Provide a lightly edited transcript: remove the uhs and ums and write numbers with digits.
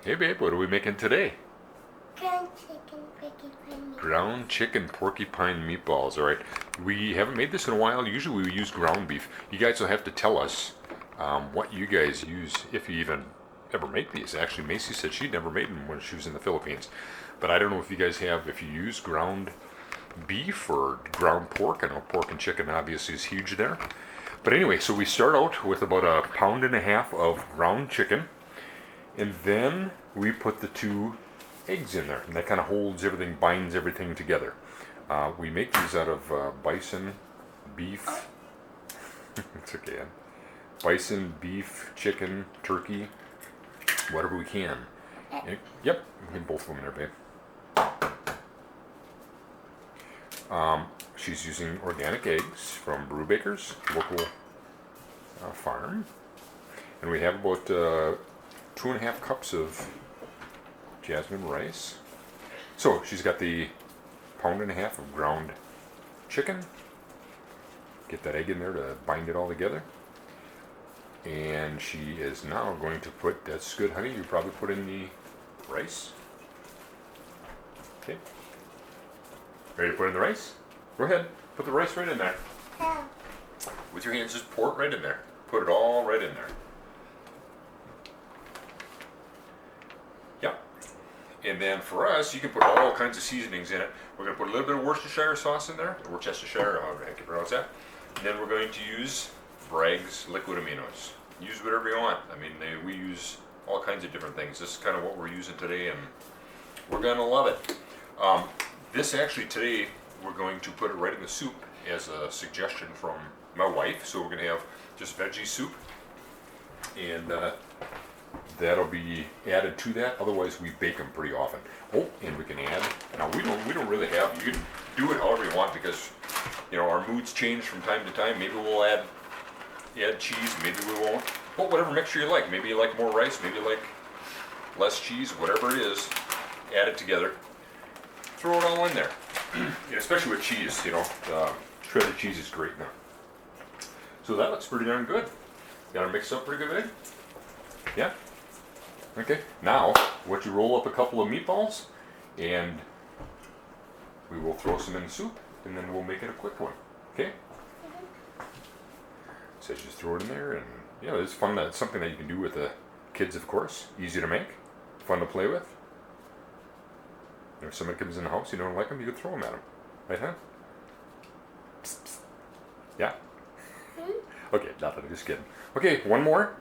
Hey babe, what are we making today? Ground chicken, porcupine meat. Ground chicken porcupine meatballs. All right, we haven't made this in a while. Usually we use ground beef. You guys will have to tell us what you guys use if you even ever make these. Actually, Macy said she'd never made them when she was in the Philippines, but I don't know if you guys have. If you use ground beef or ground pork. I know pork and chicken obviously is huge there. But anyway, so we start out with about a pound and a half of ground chicken, and then we put the two eggs in there, and that kind of holds everything, binds everything together. We make these out of bison, beef. It's okay. Bison, beef, chicken, turkey, whatever we can. Yep, both of them in there, babe. She's using organic eggs from Brew Baker's local farm, and we have about 2.5 cups of jasmine rice. So she's got the pound and a half of ground chicken. Get that egg in there to bind it all together. And she is now going to put, that's good, honey, you probably put in the rice. Okay. Ready to put in the rice? Go ahead. Put the rice right in there. How? With your hands, just pour it right in there. Put it all right in there. Yep. And then for us, you can put all kinds of seasonings in it. We're going to put a little bit of Worcestershire sauce in there. Worcestershire, however I can pronounce that. And then we're going to use Bragg's liquid aminos. Use whatever you want. I mean, we use all kinds of different things. This is kind of what we're using today, and we're going to love it. This actually today, we're going to put it right in the soup as a suggestion from my wife. So we're going to have just veggie soup, and that'll be added to that. Otherwise, we bake them pretty often. Oh, and we can add. Now we don't really have. You can do it however you want because our moods change from time to time. Maybe we'll add cheese. Maybe we won't. But whatever mixture you like. Maybe you like more rice. Maybe you like less cheese. Whatever it is, add it together. Throw it all in there. And especially with cheese, shredded cheese is great now. So that looks pretty darn good. Got it mixed up pretty good, eh? Yeah? Okay. Now, what you roll up a couple of meatballs, and we will throw some in the soup, and then we'll make it a quick one. Okay? So just throw it in there, and it's fun. That's something that you can do with the kids, of course. Easy to make, fun to play with. If somebody comes in the house, you don't like them, you can throw them at them. Right, huh? Psst, psst. Yeah? Okay, nothing, just kidding. Okay, one more.